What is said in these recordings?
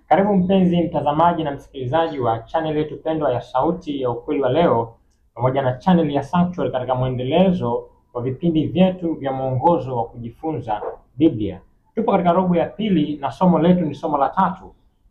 Karibu mpenzi mtazamaji na msikilizaji wa channel yetu pendwa ya Sauti ya Ukweli wa Leo pamoja na channel ya Sanctuary katika mwendelezo wa vipindi vyetu vya mwongozo wa kujifunza Biblia. Tupo katika robo ya pili na somo letu ni somo la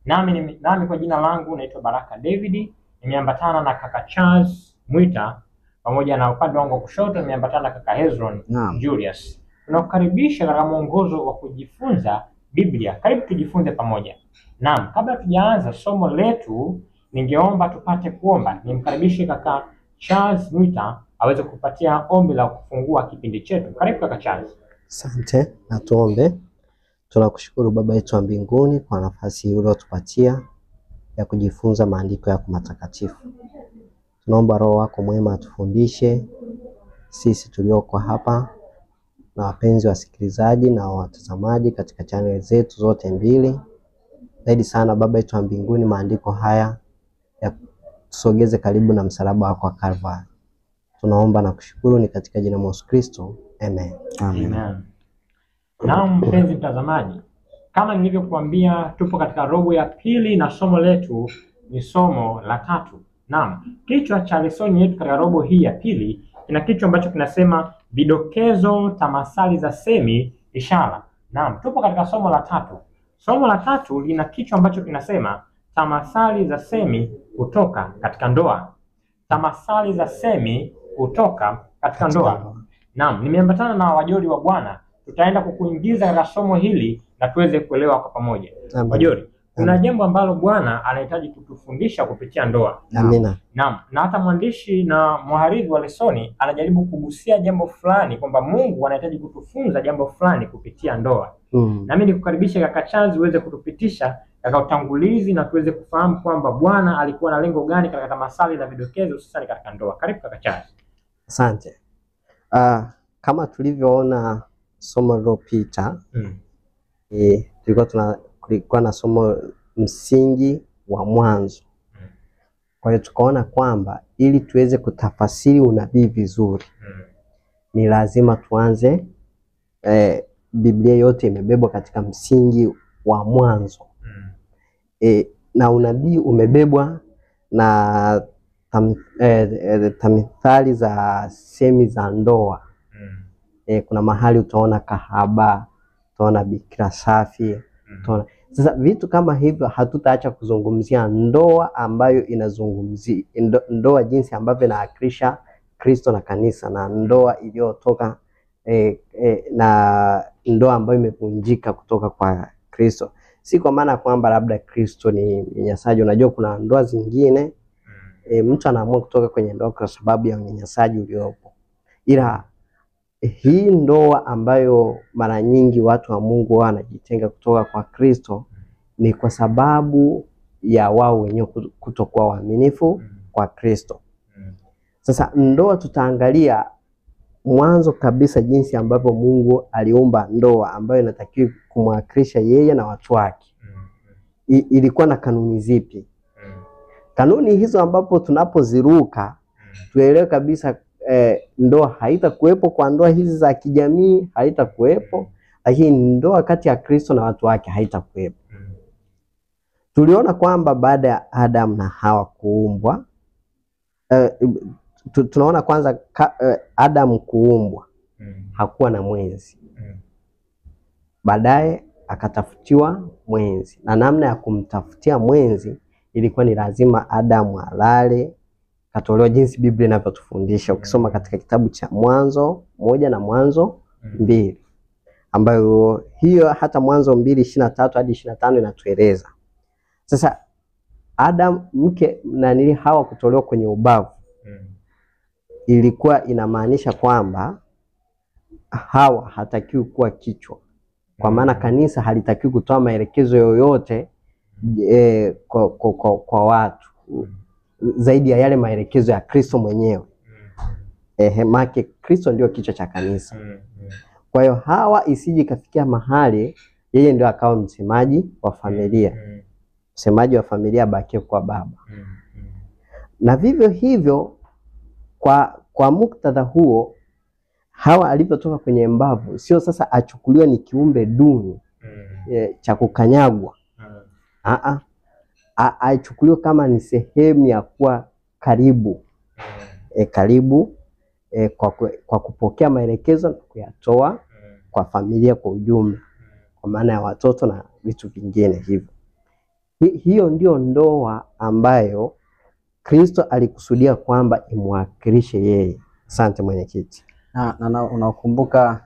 3. Nami kwa jina langu naitwa Baraka David, nimeambatana na kaka Charles Mwita pamoja na upande wangu wa kushoto nimeambatana na kaka Hezron Julius. Tunakukaribisha katika mwongozo wa kujifunza Biblia. Karibu tujifunze pamoja. Naam, kabla tujaanza somo letu, ningeomba tupate kuomba. Nimkaribishe kaka Charles Mwita aweze kupatia ombi la kufungua kipindi chetu. Karibu kaka Charles. Asante, na tuombe. Tunakushukuru Baba yetu wa mbinguni kwa nafasi hii uliyotupatia ya kujifunza maandiko yako matakatifu. Tunaomba Roho wako mwema atufundishe sisi tulioko hapa na wapenzi wasikilizaji na watazamaji katika channel zetu zote mbili. Zaidi sana Baba yetu wa mbinguni, maandiko haya ya tusogeze karibu na msalaba wako wa Calvary. Tunaomba na kushukuru ni katika jina la Yesu Kristo. Amen. Amen. Naam mpenzi mtazamaji, kama nilivyokuambia tupo katika robo ya pili na somo letu ni somo la 3. Naam, kichwa cha lesoni yetu katika robo hii ya pili kina kichwa ambacho kinasema vidokezo, tamathali za semi, ishara. Naam, tupo katika somo la 3. Somo la 3 lina kichwa ambacho kinasema tamathali za semi kutoka katika ndoa. Tamathali za semi kutoka katika ndoa. Naam, nimeambatana na wajoli wa Bwana. Tutaenda kukuingiza katika somo hili na tuweze kuelewa kwa pamoja. Wajoli, kuna jambo ambalo Bwana anahitaji kutufundisha kupitia ndoa. Amina. Naam, na hata mwandishi na mhariri wa lesoni anajaribu kugusia jambo fulani kwamba Mungu anahitaji kutufunza jambo fulani kupitia ndoa. Na mimi nikukaribisha kaka Charles uweze kutupitisha katika utangulizi na tuweze kufahamu kwamba Bwana alikuwa na lengo gani katika tamathali na vidokezo hususan katika ndoa. Karibu kaka Charles. Asante. Kama tulivyoona somo lililopita, tulikuwa na somo msingi wa mwanzo. Kwa hiyo tukaona kwamba ili tuweze kutafasiri unabii vizuri ni lazima tuanze Biblia yote imebebwa katika msingi wa mwanzo. Na unabii umebebwa na tamathali za semi za ndoa. Kuna mahali utaona kahaba, utaona bikira safi, utaona. Sasa vitu kama hivyo hatutaacha kuzungumzia ndoa ambayo inazungumzia ndoa jinsi ambavyo inawakilisha Kristo na kanisa, na ndoa iliyotoka na ndoa ambayo imevunjika kutoka kwa Kristo. Si kwa maana kwamba labda Kristo ni mnyanyasaji. Unajua kuna ndoa zingine mtu anaamua kutoka kwenye ndoa kwa sababu ya unyanyasaji uliopo. Ila hii ndoa ambayo mara nyingi watu wa Mungu wanajitenga kutoka kwa Kristo ni kwa sababu ya wao wenyewe kutokuwa waaminifu kwa Kristo. Sasa ndoa tutaangalia mwanzo kabisa jinsi ambavyo Mungu aliumba ndoa ambayo inatakiwa kumwakilisha yeye na watu wake. Ilikuwa na kanuni zipi? Kanuni hizo ambapo tunapoziruka tuelewe kabisa ndoa haitakuwepo kwa ndoa hizi za kijamii, haitakuwepo, lakini ndoa kati ya Kristo na watu wake haitakuwepo. Tuliona kwamba baada ya Adam na Hawa kuumbwa, tunaona kwanza Adam kuumbwa hakuwa na mwenzi. Baadaye akatafutiwa mwenzi, na namna ya kumtafutia mwenzi ilikuwa ni lazima Adam alale, katolewa jinsi Biblia inavyotufundisha. Ukisoma katika kitabu cha Mwanzo 1 na Mwanzo 2, ambayo hiyo hata Mwanzo 2:23 hadi 25 inatueleza. Sasa Adam mke na Hawa kutolewa kwenye ubavu ilikuwa inamaanisha kwamba Hawa hatakiwi kuwa kichwa, kwa maana kanisa halitakiwi kutoa maelekezo yoyote kwa watu zaidi ya yale maelekezo ya Kristo mwenyewe. Make Kristo ndio kichwa cha kanisa. Kwa hiyo Hawa isije kafikia mahali yeye ndio akawa msemaji wa familia. Msemaji wa familia abakie kwa baba. Na vivyo hivyo kwa muktadha huo Hawa alipotoka kwenye mbavu sio sasa achukuliwe ni kiumbe duni cha kukanyagwa. aichukuliwe kama ni sehemu ya kuwa karibu karibu kwa kupokea maelekezo na kuyatoa kwa familia kwa ujumla, kwa maana ya watoto na vitu vingine hivyo. Hiyo ndio ndoa ambayo Kristo alikusudia kwamba imwakilishe yeye. Asante mwenyekiti. Na unakumbuka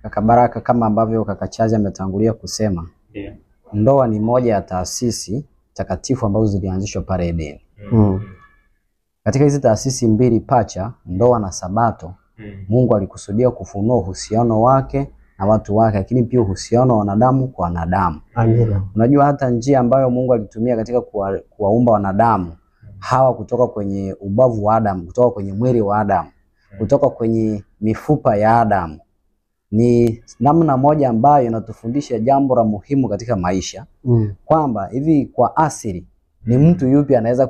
kaka Baraka, kama ambavyo kaka Chazi ametangulia kusema, ndoa ni moja ya taasisi takatifu ambazo zilianzishwa pale Edeni. Katika hizi taasisi mbili pacha, ndoa na Sabato, Mungu alikusudia kufunua uhusiano wake na watu wake, lakini pia uhusiano wa wanadamu kwa wanadamu. Amina. Unajua hata njia ambayo Mungu alitumia katika kuwaumba wanadamu hawa kutoka kwenye ubavu wa Adamu, kutoka kwenye mwili wa Adamu, kutoka kwenye mifupa ya Adamu, ni namna moja ambayo inatufundisha jambo la muhimu katika maisha, kwamba hivi kwa asili ni mtu yupi anaweza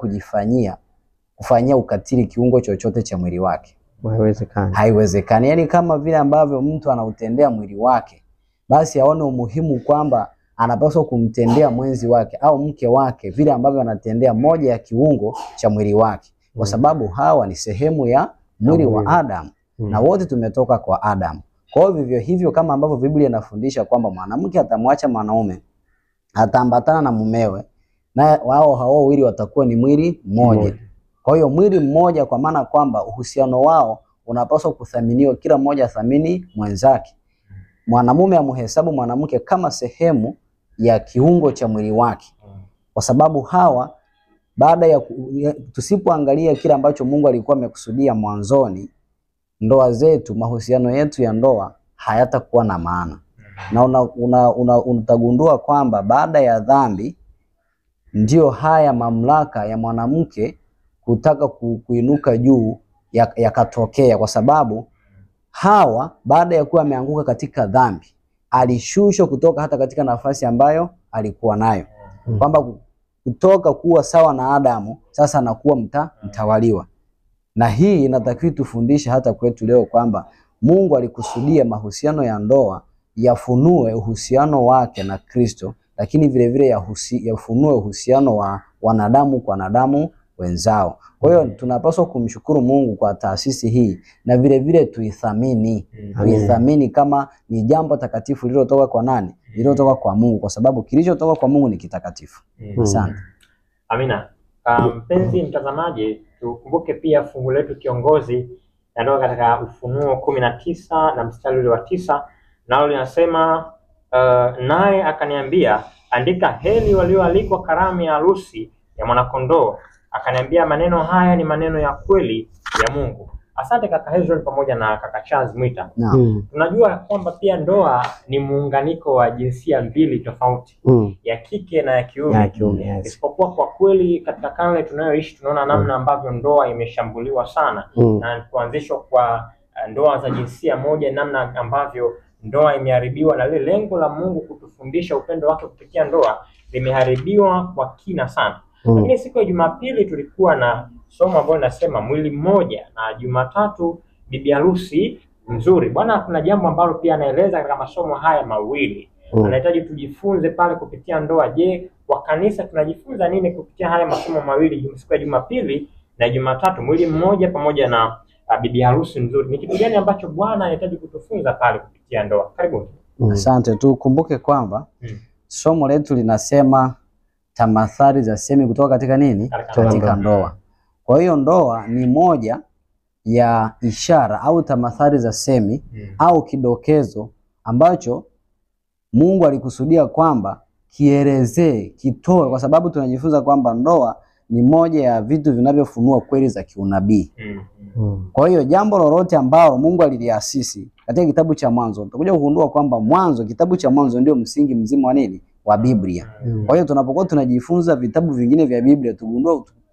kufanyia ukatili kiungo chochote cha mwili wake? Haiwezekani. Haiwezekani. Yani kama vile ambavyo mtu anautendea mwili wake, basi aone umuhimu kwamba anapaswa kumtendea mwenzi wake au mke wake vile ambavyo anatendea moja ya kiungo cha mwili wake, kwa sababu hawa ni sehemu ya mwili wa Adamu na wote tumetoka kwa Adamu. Kwa hiyo vivyo hivyo kama ambavyo Biblia inafundisha kwamba mwanamke atamwacha mwanaume, ataambatana na mumewe, na hao wawili watakuwa ni mwili mmoja. Kwa hiyo mwili mmoja, kwa maana kwamba uhusiano wao unapaswa kuthaminiwa, kila mmoja athamini mwenzake. Mwanamume amhesabu mwanamke kama sehemu ya kiungo cha mwili wake, kwa sababu hawa baada ya tusipoangalia kile ambacho Mungu alikuwa amekusudia mwanzoni, ndoa zetu, mahusiano yetu ya ndoa hayatakuwa na maana. Na utagundua kwamba baada ya dhambi ndio haya mamlaka ya mwanamke kutaka kuinuka juu yakatokea, kwa sababu Hawa baada ya kuwa ameanguka katika dhambi alishushwa kutoka hata katika nafasi ambayo alikuwa nayo, kwamba kutoka kuwa sawa na Adamu sasa anakuwa mtawaliwa. Na hii inatakiwa tufundishe hata kwetu leo kwamba Mungu alikusudia mahusiano ya ndoa yafunue uhusiano wake na Kristo, lakini vile vile yafunue uhusiano wa wanadamu kwa wanadamu wenzao. Kwa hiyo tunapaswa kumshukuru Mungu kwa taasisi hii, na vile vile tuithamini. Tuithamini kama ni jambo takatifu lililotoka kwa nani? Lililotoka kwa Mungu, kwa sababu kilichotoka kwa Mungu ni kitakatifu. Asante. Amina. Mpenzi mtazamaji, tukumbuke pia fungu letu kiongozi ndio katika Ufunuo 19 na mstari ule wa 9, nalo linasema naye akaniambia, andika, heri walioalikwa karamu ya harusi ya mwanakondoo. Akaniambia, maneno haya ni maneno ya kweli ya Mungu. Asante kaka Hezron pamoja na kaka Charles Mwita. Tunajua kwamba pia ndoa ni muunganiko wa jinsia mbili tofauti, ya kike na ya kiume. Isipokuwa kwa kweli katika karne tunayoishi tunaona namna ambavyo ndoa imeshambuliwa sana, na kuanzishwa kwa ndoa za jinsia moja, namna ambavyo ndoa imeharibiwa, na lile lengo la Mungu kutufundisha upendo wake kupitia ndoa limeharibiwa kwa kina sana. Lakini siku ya Jumapili tulikuwa na somo ambalo linasema mwili mmoja, na Jumatatu bibi harusi nzuri. Bwana kuna jambo ambalo pia anaeleza katika masomo haya mawili. Anahitaji tujifunze pale kupitia ndoa. Je, kwa kanisa tunajifunza nini kupitia haya masomo mawili, siku ya Jumapili na Jumatatu, mwili mmoja pamoja na bibi harusi nzuri? Ni kitu gani ambacho Bwana anahitaji kutufunza pale kupitia ndoa? Karibu. Asante. Tukumbuke kwamba somo letu linasema tamathali za semi kutoka katika nini? Katika ndoa. Kwa hiyo ndoa ni moja ya ishara au tamathali za semi au kidokezo ambacho Mungu alikusudia kwamba kielezee, kitoe, kwa sababu tunajifunza kwamba ndoa ni moja ya vitu vinavyofunua kweli za kiunabii. Kwa hiyo jambo lolote ambalo Mungu aliliasisi katika kitabu cha Mwanzo, utakuja kugundua kwamba Mwanzo, kitabu cha Mwanzo ndio msingi mzima wa nini? Wa Biblia. Kwa hiyo tunapokuwa tunajifunza vitabu vingine vya Biblia,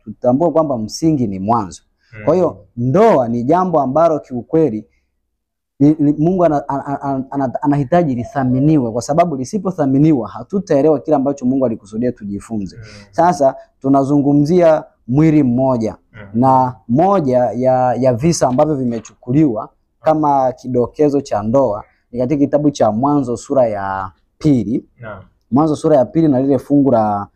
tutambue kwamba msingi ni Mwanzo. Kwa hiyo ndoa ni jambo ambalo kiukweli Mungu anahitaji lithaminiwe, kwa sababu lisipothaminiwa hatutaelewa kile ambacho Mungu alikusudia tujifunze. Sasa tunazungumzia mwili mmoja, na moja ya visa ambavyo vimechukuliwa kama kidokezo cha ndoa ni katika kitabu cha Mwanzo sura ya 2. Mwanzo sura ya 2 na lile fungu la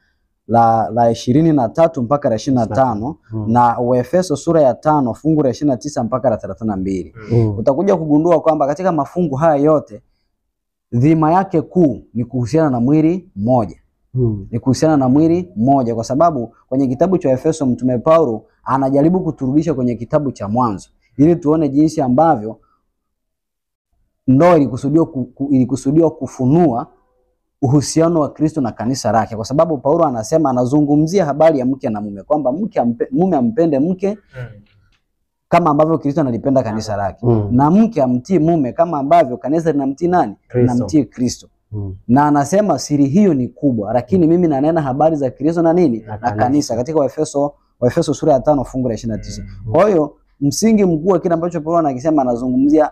la 23 mpaka la 25 na Waefeso sura ya 5 fungu la 29 mpaka la 32. Utakuja kugundua kwamba katika mafungu haya yote dhima yake kuu ni kuhusiana na mwili mmoja. Ni kuhusiana na mwili mmoja, kwa sababu kwenye kitabu cha Efeso mtume Paulo anajaribu kuturudisha kwenye kitabu cha Mwanzo ili tuone jinsi ambavyo ndoa ilikusudiwa kufunua uhusiano wa Kristo na kanisa lake, kwa sababu Paulo anazungumzia habari ya mke na mume, kwamba mume ampende mke kama ambavyo Kristo analipenda kanisa lake, na mke amtii mume kama ambavyo kanisa linamtii nani? Linamtii Kristo. Na anasema siri hiyo ni kubwa, lakini mimi nanena habari za Kristo na nini? Na kanisa, katika Waefeso sura ya 5 fungu la 29. Kwa hiyo msingi mkuu wa kile ambacho Paulo anakisema,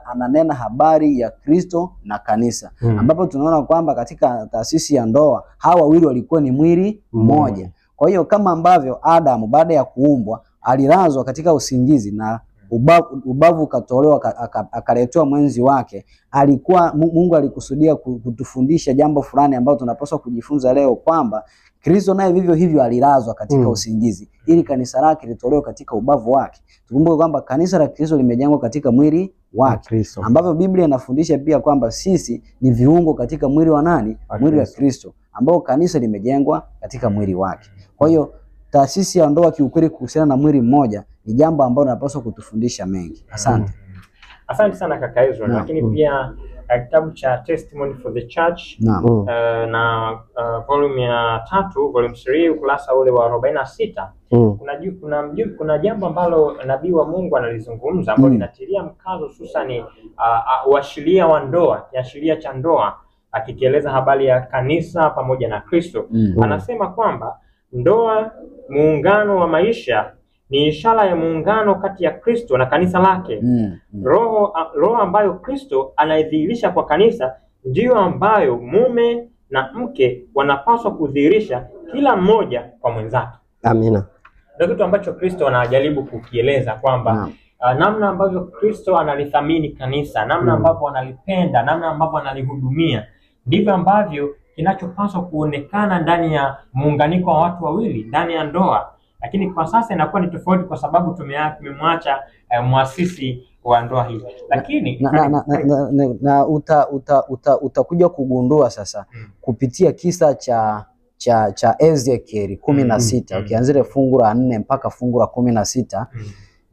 ananena habari ya Kristo na kanisa, ambapo tunaona kwamba katika taasisi ya ndoa hawa wawili walikuwa ni mwili mmoja. Kwa hiyo kama ambavyo Adamu baada ya kuumbwa alilazwa katika usingizi na ubavu ukatolewa akaletewa mwenzi wake, Mungu alikusudia kutufundisha jambo fulani ambalo tunapaswa kujifunza leo, kwamba Kristo naye vivyo hivyo alilazwa katika usingizi ili kanisa lake litolewe katika ubavu wake. Tukumbuke kwamba kanisa la Kristo limejengwa katika mwili wake, ambavyo Biblia inafundisha pia kwamba sisi ni viungo katika mwili wa nani? Mwili wa Kristo, ambao kanisa limejengwa katika mwili wake. Kwa hiyo taasisi ya ndoa kiukweli kuhusiana na mwili mmoja ni jambo ambalo linapaswa kutufundisha mengi. Asante. Asante sana kaka Ezra. Lakini pia kitabu cha Testimony for the Church na volume ya 3 volume 3 ukurasa ule wa 46 kuna jambo ambalo nabii wa Mungu analizungumza ambalo linatilia mkazo hususan uashiria wa ndoa, kiashiria cha ndoa, akikieleza habari ya kanisa pamoja na Kristo. Anasema kwamba ndoa, muungano wa maisha, ni ishara ya muungano kati ya Kristo na kanisa lake. Roho ambayo Kristo anaidhihirisha kwa kanisa ndiyo ambayo mume na mke wanapaswa kudhihirisha kila mmoja kwa mwenzake. Amina. Ndio kitu ambacho Kristo anajaribu kukieleza kwamba namna ambavyo Kristo analithamini kanisa, namna ambavyo analipenda, namna ambavyo analihudumia, ndivyo ambavyo kinachopaswa kuonekana ndani ya muunganiko wa watu wawili ndani ya ndoa. Lakini kwa sasa inakuwa ni tofauti kwa sababu tumemwacha muasisi wa ndoa hii. Lakini utakuja kugundua sasa kupitia kisa cha Ezekiel 16 ukianzia fungu la 4 mpaka fungu la 16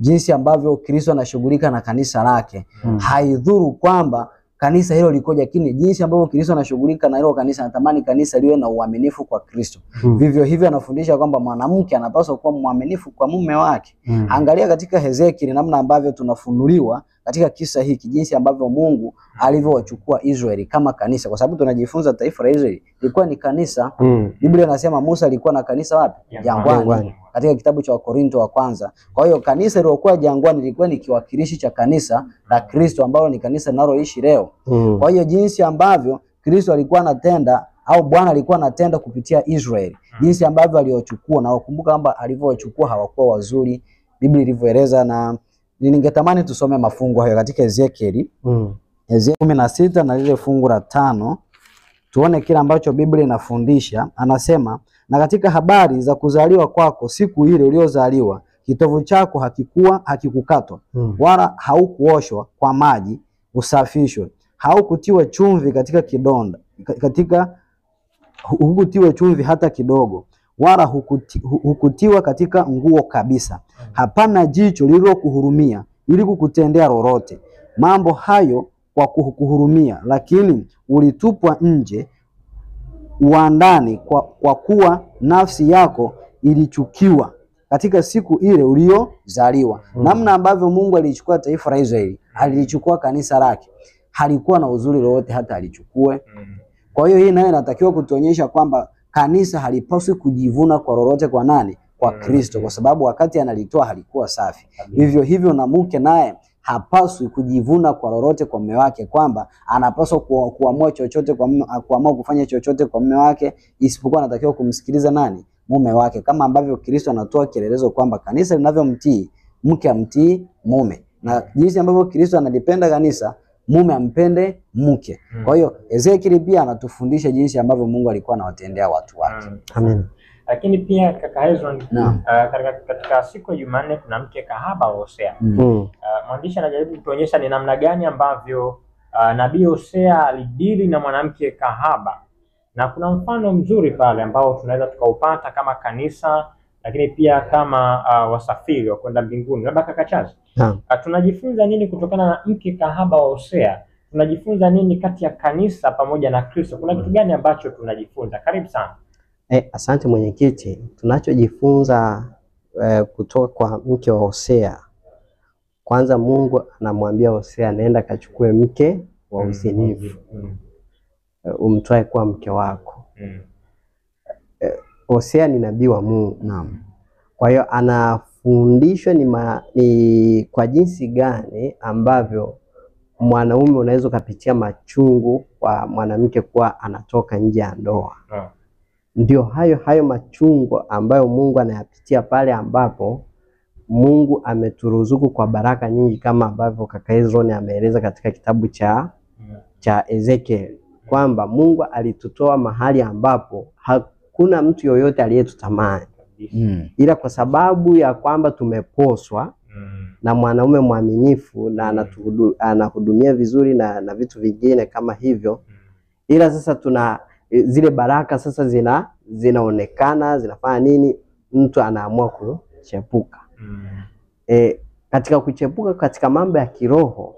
jinsi ambavyo Kristo anashughulika na kanisa lake. Haidhuru kwamba kanisa hilo likoje, lakini jinsi ambavyo Kristo anashughulika na hilo kanisa, anatamani kanisa liwe na uaminifu kwa Kristo. Vivyo hivyo anafundisha kwamba mwanamke anapaswa kuwa mwaminifu kwa mume wake. Angalia katika Ezekiel namna ambavyo tunafunuliwa katika kisa hiki, jinsi ambavyo Mungu alivyowachukua Israeli kama kanisa, kwa sababu tunajifunza taifa la Israeli lilikuwa ni kanisa. Biblia inasema Musa alikuwa na kanisa wapi? Jangwani, katika kitabu cha Wakorinto wa kwanza. Kwa hiyo kanisa lililokuwa jangwani lilikuwa ni kiwakilishi cha kanisa la Kristo ambalo ni kanisa linaloishi leo. Kwa hiyo jinsi ambavyo Kristo alikuwa anatenda au Bwana alikuwa anatenda kupitia Israeli, jinsi ambavyo aliochukua, na ukumbuka kwamba alivyochukua hawakuwa wazuri, Biblia ilivyoeleza. Na ningetamani tusome mafungu hayo katika Ezekiel 16 na lile fungu la 5 tuone kile ambacho Biblia inafundisha. Anasema, na katika habari za kuzaliwa kwako siku ile uliozaliwa, kitovu chako hakikukatwa wala haukuoshwa kwa maji usafishwe, haukutiwa chumvi katika kidonda, hukutiwa chumvi hata kidogo, wala hukutiwa katika nguo kabisa. Hapana jicho lililokuhurumia ili kukutendea lolote mambo hayo kwa kuhurumia, lakini ulitupwa nje uandani kwa kuwa nafsi yako ilichukiwa katika siku ile uliozaliwa. Namna ambavyo Mungu alichukua taifa la Israeli, alichukua kanisa lake, halikuwa na uzuri lolote hata alichukue. Kwa hiyo hii nayo inatakiwa kutuonyesha kwamba kanisa halipaswi kujivuna kwa lolote kwa nani? Kwa Kristo, kwa sababu wakati analitoa halikuwa safi. Vivyo hivyo na mke naye hapaswi kujivuna kwa lolote kwa mume wake, kwamba anapaswa kuamua chochote kuamua kufanya chochote kwa mume wake, isipokuwa anatakiwa kumsikiliza nani? Mume wake, kama ambavyo Kristo anatoa kielelezo kwamba kanisa linavyomtii mke amtii mume, na jinsi ambavyo Kristo analipenda kanisa, mume ampende mke. Kwa hiyo Ezekiel pia anatufundisha jinsi ambavyo Mungu alikuwa anawatendea watu wake. Amen. Lakini pia kaka Hezron, katika siku ya Jumanne kuna mke kahaba wa Hosea. Mwandishi anajaribu kutuonyesha ni namna gani ambavyo nabii Hosea alidili na mwanamke kahaba, na kuna mfano mzuri pale ambao tunaweza tukaupata kama kanisa, lakini pia kama wasafiri wa kwenda mbinguni. Labda kaka Chazi, tunajifunza nini kutokana na mke kahaba wa Hosea? Tunajifunza nini kati ya kanisa pamoja na Kristo? Kuna kitu gani ambacho tunajifunza? Karibu sana. Asante mwenyekiti. Tunachojifunza kutoka kwa mke wa Hosea, kwanza Mungu anamwambia Hosea, nenda kachukue mke wa uzinifu umtwae kuwa mke wako. Hosea ni nabii wa Mungu. Kwa hiyo anafundishwa ni kwa jinsi gani ambavyo mwanaume unaweza kupitia machungu kwa mwanamke kuwa anatoka nje ya ndoa. Ndio hayo machungu ambayo Mungu anayapitia pale ambapo Mungu ameturuzuku kwa baraka nyingi, kama ambavyo kaka Hezron ameeleza katika kitabu cha Ezekiel kwamba Mungu alitutoa mahali ambapo hakuna mtu yoyote aliyetutamani. Ila kwa sababu ya kwamba tumeposwa na mwanaume mwaminifu na anahudumia vizuri na vitu vingine kama hivyo, ila sasa tuna zile baraka sasa zinaonekana zinafanya nini, mtu anaamua kuchepuka. Katika kuchepuka katika mambo ya kiroho,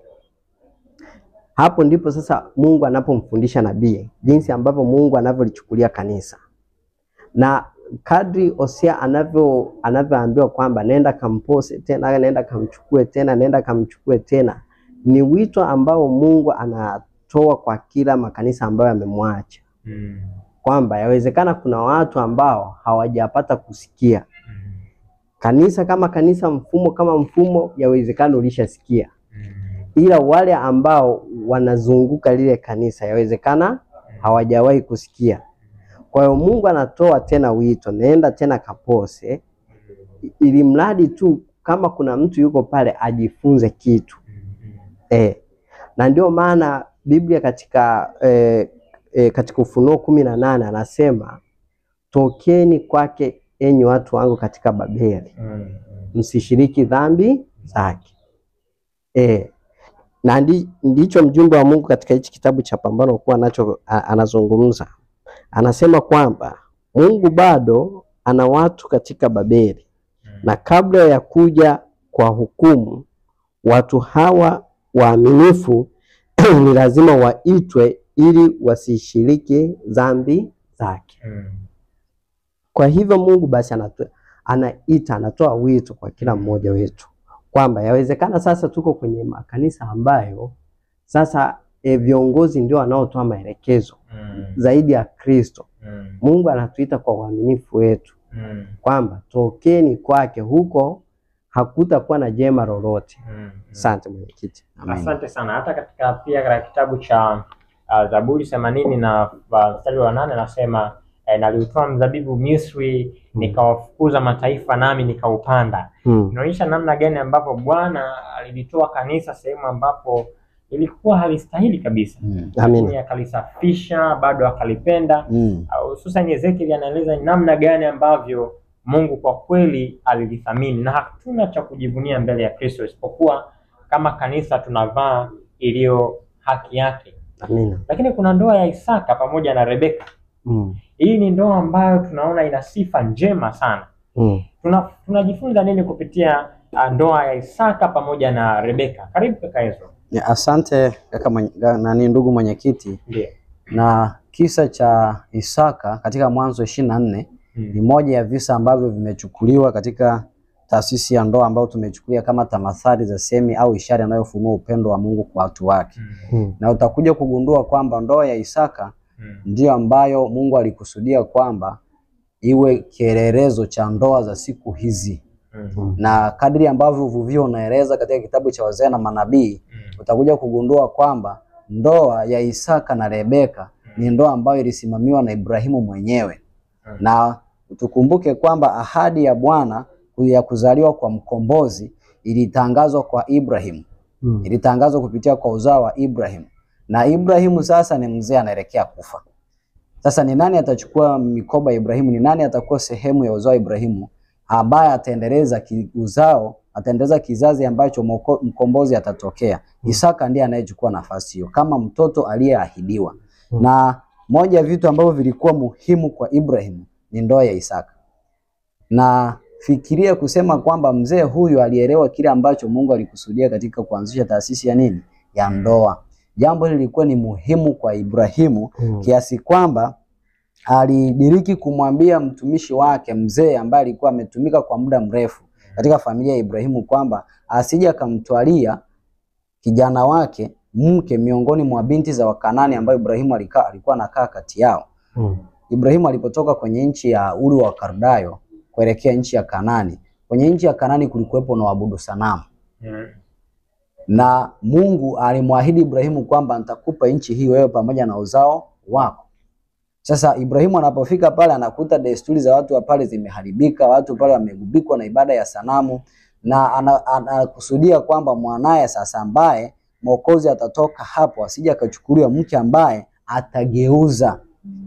hapo ndipo sasa Mungu anapomfundisha nabii jinsi ambavyo Mungu anavyolichukulia kanisa. Na kadri Hosea anavyoambiwa kwamba nenda kampose tena, nenda kamchukue tena, nenda kamchukue tena, ni wito ambao Mungu anatoa kwa kila makanisa ambayo yamemwacha. Kwamba yawezekana kuna watu ambao hawajapata kusikia. Kanisa kama kanisa, mfumo kama mfumo, yawezekana ulishasikia. Ila wale ambao wanazunguka lile kanisa yawezekana hawajawahi kusikia. Kwa hiyo Mungu anatoa tena wito, nenda tena kapose, ili mradi tu kama kuna mtu yuko pale ajifunze kitu. Na ndio maana Biblia katika Ufunuo 18 anasema, tokeni kwake enyi watu wangu katika Babeli, msishiriki dhambi zake. Na ndicho mjumbe wa Mungu katika hichi kitabu cha Pambano kuwa nacho anazungumza. Anasema kwamba Mungu bado ana watu katika Babeli, na kabla ya kuja kwa hukumu, watu hawa waaminifu ni lazima waitwe ili wasishiriki dhambi zake. Kwa hivyo Mungu basi anatoa wito kwa kila mmoja wetu kwamba yawezekana sasa tuko kwenye makanisa ambayo sasa viongozi ndio wanaotoa maelekezo zaidi ya Kristo. Mungu anatuita kwa uaminifu wetu kwamba tokeni kwake, huko hakutakuwa na jema lolote. Asante mwenyekiti. Asante sana. Hata katika kitabu cha Zaburi 80 na mstari wa 8 anasema, naliutoa mzabibu Misri, nikawafukuza mataifa nami nikaupanda. Inaonyesha namna gani ambapo Bwana alilitoa kanisa sehemu ambapo ilikuwa halistahili kabisa. Lakini akalisafisha, bado akalipenda. Hususan Ezekiel anaeleza namna gani ambavyo Mungu kwa kweli alilithamini, na hatuna cha kujivunia mbele ya Kristo isipokuwa kama kanisa tunavaa iliyo haki yake. Lakini kuna ndoa ya Isaka pamoja na Rebeka. Hii ni ndoa ambayo tunaona ina sifa njema sana. Tunajifunza nini kupitia ndoa ya Isaka pamoja na Rebeka? Karibu kaka Hezron. Asante kaka ndugu mwenyekiti. Na kisa cha Isaka katika Mwanzo 24 ni moja ya visa ambavyo vimechukuliwa katika taasisi ya ndoa ambayo tumechukulia kama tamathali za semi au ishara inayofunua upendo wa Mungu kwa watu wake. Na utakuja kugundua kwamba ndoa ya Isaka ndio ambayo Mungu alikusudia kwamba iwe kielelezo cha ndoa za siku hizi. Na kadri ambavyo uvuvio unaeleza katika kitabu cha Wazee na Manabii, utakuja kugundua kwamba ndoa ya Isaka na Rebeka ni ndoa ambayo ilisimamiwa na Ibrahimu mwenyewe. Na tukumbuke kwamba ahadi ya Bwana ya kuzaliwa kwa mkombozi ilitangazwa kwa Ibrahimu. Ilitangazwa kupitia kwa uzao wa Ibrahimu. Na Ibrahimu sasa ni mzee anaelekea kufa. Sasa ni nani atachukua mikoba ya Ibrahimu? Ni nani atakuwa sehemu ya uzao wa Ibrahimu ambaye ataendeleza kizazi ambacho mkombozi atatokea? Isaka ndiye anayechukua nafasi hiyo kama mtoto aliyeahidiwa. Na moja ya vitu ambavyo vilikuwa muhimu kwa Ibrahimu ni ndoa ya Isaka. Na fikiria kusema kwamba mzee huyu alielewa kile ambacho Mungu alikusudia katika kuanzisha taasisi ya nini? Ya ndoa. Jambo hili lilikuwa ni muhimu kwa Ibrahimu kiasi kwamba alidiriki kumwambia mtumishi wake mzee ambaye alikuwa ametumika kwa muda mrefu katika familia ya Ibrahimu kwamba asije akamtwalia kijana wake mke miongoni mwa binti za Wakanani ambayo Ibrahimu alikuwa anakaa kati yao. Ibrahimu alipotoka kwenye nchi ya Uru wa Kardayo kuelekea nchi ya Kanani. Kwenye nchi ya Kanani kulikuwepo na waabudu sanamu. Na Mungu alimwahidi Ibrahimu kwamba nitakupa nchi hii wewe pamoja na uzao wako. Sasa Ibrahimu anapofika pale anakuta desturi za watu wa pale zimeharibika, watu pale wamegubikwa na ibada ya sanamu, na anakusudia kwamba mwanae sasa ambaye Mwokozi atatoka hapo asije akachukuliwa mke ambaye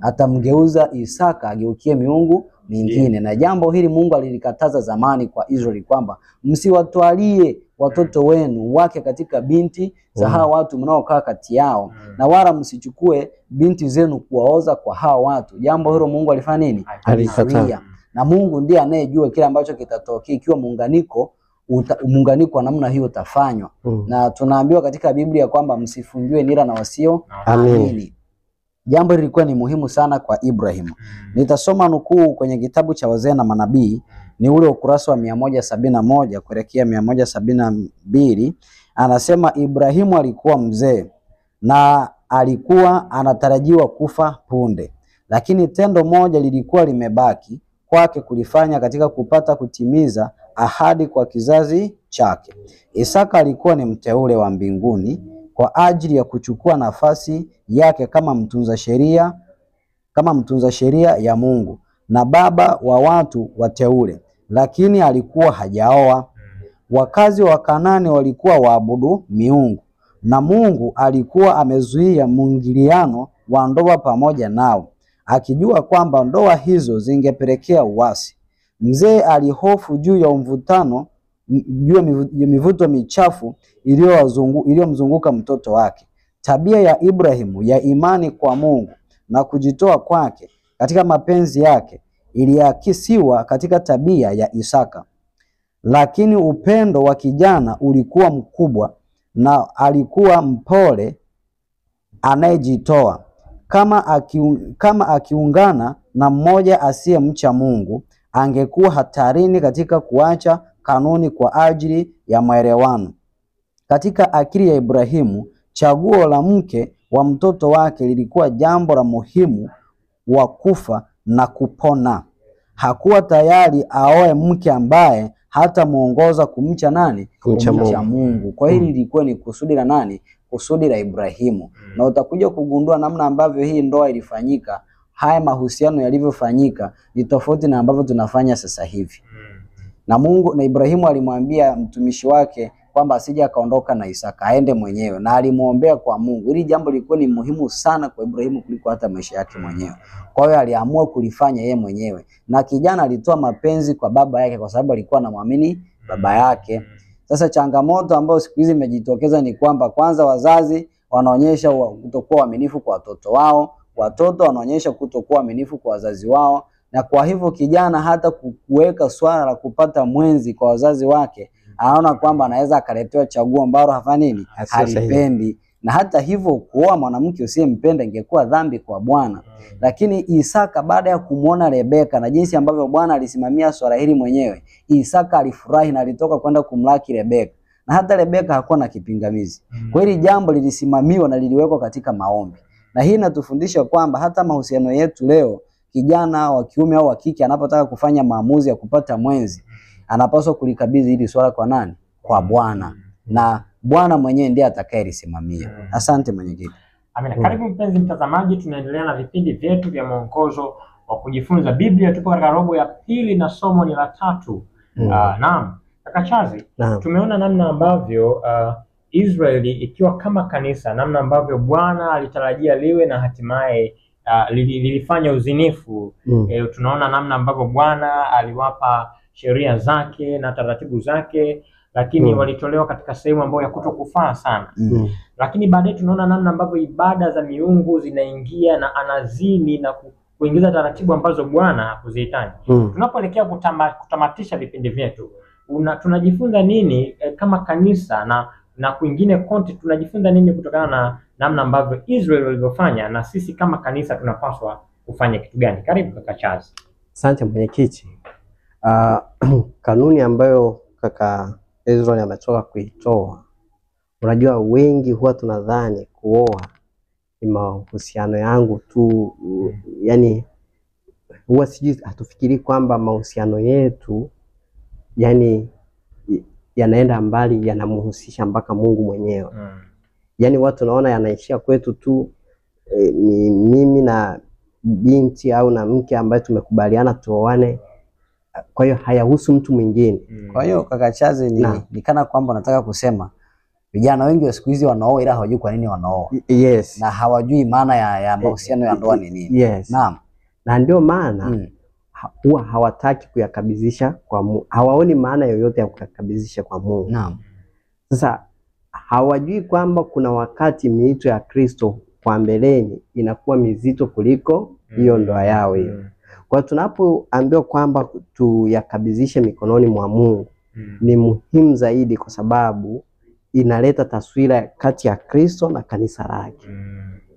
atamgeuza Isaka ageukie miungu mingine. Na jambo hili Mungu alilikataza zamani kwa Israeli kwamba msiwatwalie watoto wenu wake katika binti za hawa watu mnaokaa kati yao, na wala msichukue binti zenu kuwaoza kwa hawa watu. Jambo hilo Mungu alifanya nini? Alikataa. Na Mungu ndiye anayejua kile ambacho kitatokea ikiwa muunganiko wa namna hiyo utafanywa. Na tunaambiwa katika Biblia kwamba msifungiwe nira na wasio amini. Jambo lilikuwa ni muhimu sana kwa Ibrahimu. Nitasoma nukuu kwenye kitabu cha Wazee na Manabii, ni ule ukurasa wa 171 kuelekea 172. Anasema Ibrahimu alikuwa mzee na alikuwa anatarajiwa kufa punde, lakini tendo moja lilikuwa limebaki kwake kulifanya katika kupata kutimiza ahadi kwa kizazi chake. Isaka alikuwa ni mteule wa mbinguni kwa ajili ya kuchukua nafasi yake kama mtunza sheria ya Mungu na baba wa watu wateule, lakini alikuwa hajaoa. Wakazi wa Kanani walikuwa waabudu miungu na Mungu alikuwa amezuia mwingiliano wa ndoa pamoja nao, akijua kwamba ndoa hizo zingepelekea uasi. Mzee alihofu juu ya mvutano, juu ya mivuto michafu iliyomzunguka mtoto wake. Tabia ya Ibrahimu ya imani kwa Mungu na kujitoa kwake katika mapenzi yake iliakisiwa katika tabia ya Isaka. Lakini upendo wa kijana ulikuwa mkubwa na alikuwa mpole anayejitoa. Kama akiungana na mmoja asiyemcha Mungu, angekuwa hatarini katika kuacha kanuni kwa ajili ya maelewano. Katika akili ya Ibrahimu, chaguo la mke wa mtoto wake lilikuwa jambo la muhimu wa kufa na kupona. Hakuwa tayari aoe mke ambaye hata muongoza kumcha nani? Kumcha Mungu. Kwa hili lilikuwa ni kusudi la nani? Kusudi la Ibrahimu. Na utakuja kugundua namna ambavyo hii ndoa ilifanyika, haya mahusiano yalivyofanyika ni tofauti na ambavyo tunafanya sasa hivi. Na Ibrahimu alimwambia mtumishi wake kwamba asije akaondoka na Isaka, aende mwenyewe, na alimuombea kwa Mungu. Hili jambo lilikuwa ni muhimu sana kwa Ibrahimu kuliko hata maisha yake mwenyewe. Kwa hiyo aliamua kulifanya yeye mwenyewe. Na kijana alitoa mapenzi kwa baba yake kwa sababu alikuwa anamwamini baba yake. Sasa changamoto ambayo siku hizi imejitokeza ni kwamba kwanza wazazi wanaonyesha kutokuwa waaminifu kwa watoto wao, watoto wanaonyesha kutokuwa waaminifu kwa wazazi wao, na kwa hivyo kijana hata kuweka swala la kupata mwenzi kwa wazazi wake anaona kwamba anaweza akaletewa chaguo ambalo hafanyi nini? Halipendi. Na hata hivyo kuoa mwanamke usiyempenda ingekuwa dhambi kwa Bwana. Lakini Isaka baada ya kumuona Rebeka na jinsi ambavyo Bwana alisimamia swala hili mwenyewe, Isaka alifurahi na alitoka kwenda kumlaki Rebeka. Na hata Rebeka hakuwa na kipingamizi. Kwa hili jambo lilisimamiwa na liliwekwa katika maombi. Na hii inatufundisha kwamba hata mahusiano yetu leo, kijana wa kiume au wa kike anapotaka kufanya maamuzi ya kupata mwenzi, anapaswa kulikabidhi hili swala kwa nani? Kwa Bwana. Na Bwana mwenyewe ndiye atakayelisimamia. Asante mwenyekiti. Amina. Karibu mpenzi mtazamaji, tunaendelea na vipindi vyetu vya mwongozo wa kujifunza Biblia. Tupo katika robo ya pili na somo ni la 3. Naam. Kaka Chazi, tumeona namna ambavyo Israeli ikiwa kama kanisa, namna ambavyo Bwana alitarajia liwe na hatimaye lilifanya uzinifu. Tunaona namna ambavyo Bwana aliwapa sheria zake na taratibu zake, lakini walitolewa katika sehemu ambayo ya kutokufaa sana. Lakini baadaye tunaona namna ambavyo ibada za miungu zinaingia na anazini na kuingiza taratibu ambazo Bwana hakuzihitaji. Tunapoelekea kutamatisha vipindi vyetu, tunajifunza nini kama kanisa na kwingine konti, tunajifunza nini kutokana na namna ambavyo Israeli walivyofanya, na sisi kama kanisa tunapaswa kufanya kitu gani? Karibu kaka Charles. Asante mwenyekiti. Kanuni ambayo kaka Israeli ametoka kuitoa, unajua wengi huwa tunadhani kuoa ni mahusiano yangu tu, yani huwa sijui, hatufikiri kwamba mahusiano yetu yani yanaenda mbali, yanamhusisha mpaka Mungu mwenyewe. Yani watu naona yanaishia kwetu tu, ni mimi na binti au na mke ambaye tumekubaliana tuoane, kwa hiyo hayahusu mtu mwingine. Kwa hiyo kaka Chazi, ni kana kwamba nataka kusema vijana wengi wa siku hizi wanaoa ila hawajui kwa nini wanaoa. Yes. Na hawajui maana ya mahusiano ya ndoa ni nini. Yes. Naam. Na ndio maana huwa hawataki kuyakabidhisha kwa Mungu. Hawaoni maana yoyote ya kuyakabidhisha kwa Mungu. Naam. Sasa hawajui kwamba kuna wakati miito ya Kristo kwa mbeleni inakuwa mizito kuliko hiyo ndoa yao hiyo. Kwa tunapoambiwa kwamba tuyakabidhishe mikononi mwa Mungu, ni muhimu zaidi kwa sababu inaleta taswira kati ya Kristo na kanisa lake.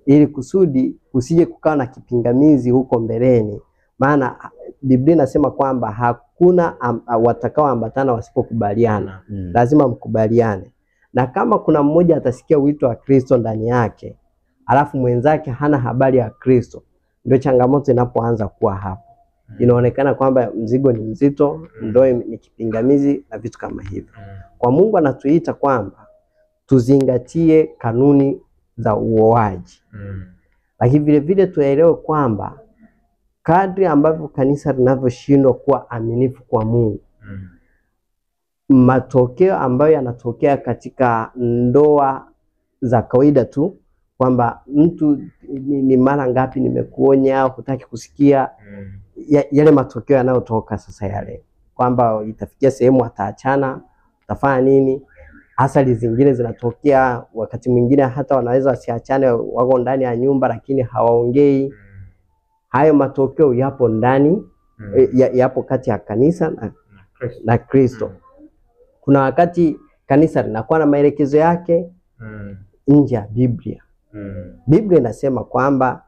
Ili kusudi usije kukawa na kipingamizi huko mbeleni. Maana Biblia inasema kwamba hakuna watakaoambatana wasipokubaliana. Lazima mkubaliane. Na kama kuna mmoja atasikia wito wa Kristo ndani yake, alafu mwenzake hana habari ya Kristo, ndio changamoto inapoanza kuwa hapo. Inaonekana kwamba mzigo ni mzito, ndoa ni kipingamizi na vitu kama hivyo. Kwa Mungu anatuita kwamba tuzingatie kanuni za uoaji. Lakini vile vile tuelewe kwamba kadri ambavyo kanisa linavyoshindwa kuwa aminifu kwa Mungu, matokeo ambayo yanatokea katika ndoa za kawaida tu, kwamba mtu ni mara ngapi nimekuonya hutaki kusikia, yale matokeo yanayotoka sasa yale, kwamba itafikia sehemu ataachana, utafanya nini? Asali zingine zinatokea wakati mwingine hata wanaweza wasiachane, wako ndani ya nyumba lakini hawaongei. Hayo matokeo yapo ndani, yapo kati ya kanisa na Kristo. Kuna wakati kanisa linakuwa na maelekezo yake nje ya Biblia. Biblia inasema kwamba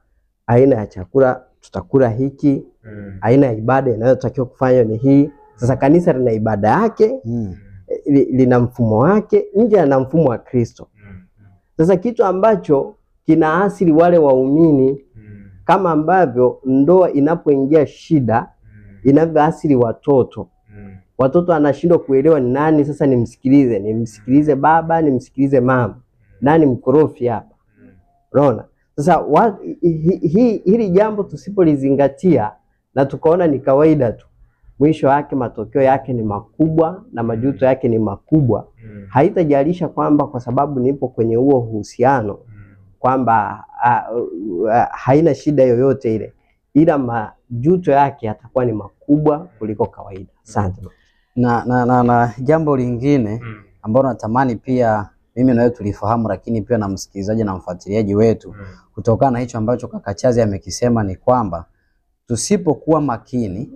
aina ya chakula tutakula hiki, aina ya ibada inayotakiwa kufanya ni hii. Sasa kanisa lina ibada yake, lina mfumo wake nje na mfumo wa Kristo. Sasa kitu ambacho kina asili wale waumini, kama ambavyo ndoa inapoingia shida inavyoasili watoto. Watoto anashindwa kuelewa ni nani sasa nimsikilize baba, nimsikilize mama, nani mkorofi hapa. Unaona? Sasa hili jambo tusipolizingatia na tukaona ni kawaida tu, mwisho wake matokeo yake ni makubwa na majuto yake ni makubwa. Haitajalisha kwamba kwa sababu nipo kwenye huo uhusiano kwamba haina shida yoyote ile, ila majuto yake yatakuwa ni makubwa kuliko kawaida. Asante. Na jambo lingine ambalo natamani pia mimi na wewe tulifahamu, lakini pia na msikilizaji na mfuatiliaji wetu, kutokana na hicho ambacho kaka Chazi amekisema, ni kwamba tusipokuwa makini,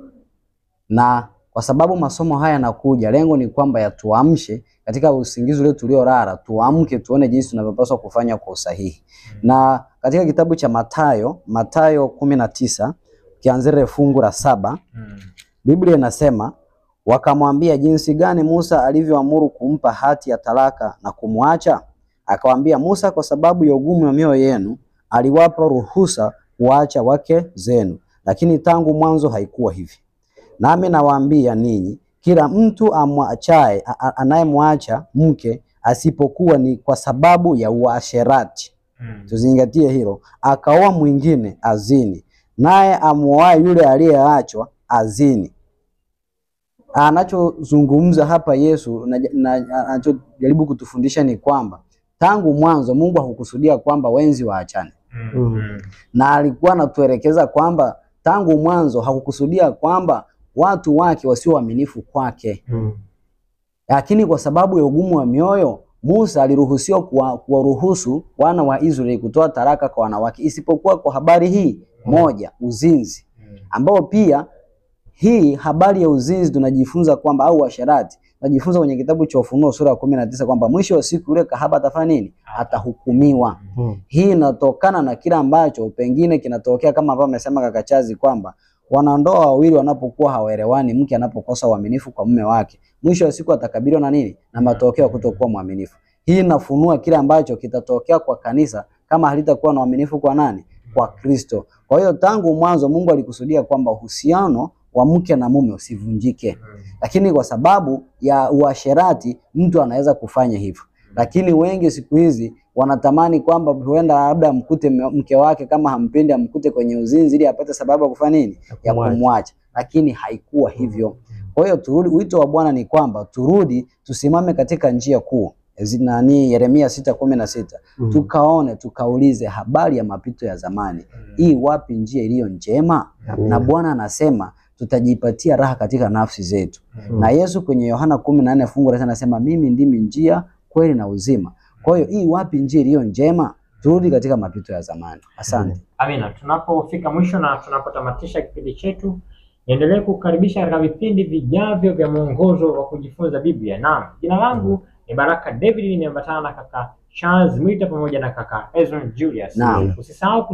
na kwa sababu masomo haya yanakuja, lengo ni kwamba yatuamshe katika usingizi ule tuliolala, tuamke tuone jinsi tunavyopaswa kufanya kwa usahihi. Na katika kitabu cha Mathayo 19 kianzia fungu la 7, Biblia inasema, wakamwambia, jinsi gani Musa alivyoamuru kumpa hati ya talaka na kumwacha? Akawaambia, Musa kwa sababu ya ugumu wa mioyo yenu aliwapa ruhusa kuacha wake zenu, lakini tangu mwanzo haikuwa hivi. Nami nawaambia ninyi, kila mtu amwachaye anayemwacha mke asipokuwa ni kwa sababu ya uasherati, tuzingatie hilo, akaoa mwingine azini, naye amuoaye yule aliyeachwa azini. Anachozungumza hapa Yesu na anachojaribu kutufundisha ni kwamba tangu mwanzo Mungu hakukusudia kwamba wenzi waachane. Na alikuwa anatuelekeza kwamba tangu mwanzo hakukusudia kwamba watu wake wasio waaminifu kwake. Lakini kwa sababu ya ugumu wa mioyo, Musa aliruhusiwa kuwaruhusu wana wa Israeli kutoa taraka kwa wanawake, isipokuwa kwa habari hii moja, uzinzi. Ambao pia hii habari ya uzinzi tunajifunza kwamba, au uasherati, tunajifunza kwenye kitabu cha Ufunuo sura ya 19 kwamba mwisho wa siku yule kahaba atafanya nini? Atahukumiwa. Hii inatokana na kila ambacho pengine kinatokea, kama ambavyo amesema kaka Chazi kwamba wanandoa wawili wanapokuwa hawaelewani, mke anapokosa uaminifu kwa mume wake, mwisho wa siku atakabiliwa na nini? Na matokeo ya kutokuwa mwaminifu. Hii inafunua kile ambacho kitatokea kwa kanisa kama halitakuwa na uaminifu kwa nani? Kwa Kristo. Kwa hiyo tangu mwanzo Mungu alikusudia kwamba uhusiano wa mke na mume usivunjike. Lakini kwa sababu ya uasherati mtu anaweza kufanya hivyo. Lakini wengi siku hizi wanatamani kwamba huenda labda mkute mke wake kama hampendi amkute kwenye uzinzi ili apate sababu ya kufanya nini? Ya kumwacha. Lakini haikuwa hivyo. Kwa hiyo turudi, wito wa Bwana ni kwamba turudi tusimame katika njia kuu. Yeremia 6:16. Tukaone, tukaulize habari ya mapito ya zamani. Hii wapi njia iliyo njema? Na Bwana anasema tutajipatia raha katika nafsi zetu. Na Yesu kwenye Yohana 14 fungu la 9 anasema mimi ndimi njia, kweli na uzima. Kwa hiyo hii wapi njia iliyo njema? Turudi katika mapito ya zamani. Asante. Amina. Tunapofika mwisho na tunapotamatisha kipindi chetu, niendelee kukaribisha katika vipindi vijavyo vya mwongozo wa kujifunza Biblia. Naam, jina langu ni Baraka David, nimeambatana na kaka Charles Mwita pamoja na kaka Ezron Julius. Usisahau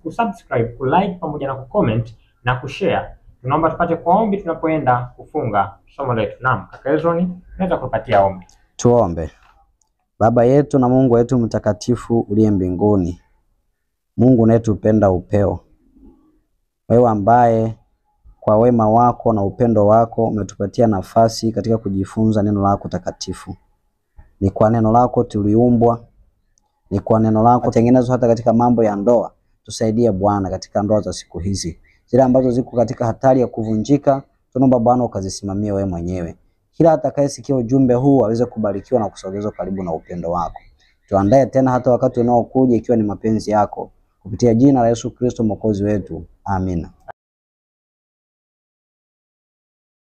kusubscribe, kulike pamoja na kucomment na kushare. Tunaomba tupate kuombi tunapoenda kufunga somo letu. Naam, kaka Ezron, naweza kupatia ombi. Tuombe. Baba yetu na Mungu wetu mtakatifu uliye mbinguni, Mungu unayetupenda upeo, wewe ambaye kwa wema wako na upendo wako umetupatia nafasi katika kujifunza neno lako takatifu. Ni kwa neno lako tuliumbwa, ni kwa neno lako tengenezwa hata katika mambo ya ndoa. Tusaidie Bwana katika ndoa za siku hizi, zile ambazo ziko katika hatari ya kuvunjika. Tunaomba Bwana ukazisimamie wewe mwenyewe. Kila atakayesikia ujumbe huu aweze kubarikiwa na kusogezwa karibu na upendo wako. Tuandae tena hata wakati unaokuja ikiwa ni mapenzi yako, kupitia jina la Yesu Kristo Mwokozi wetu. Amina.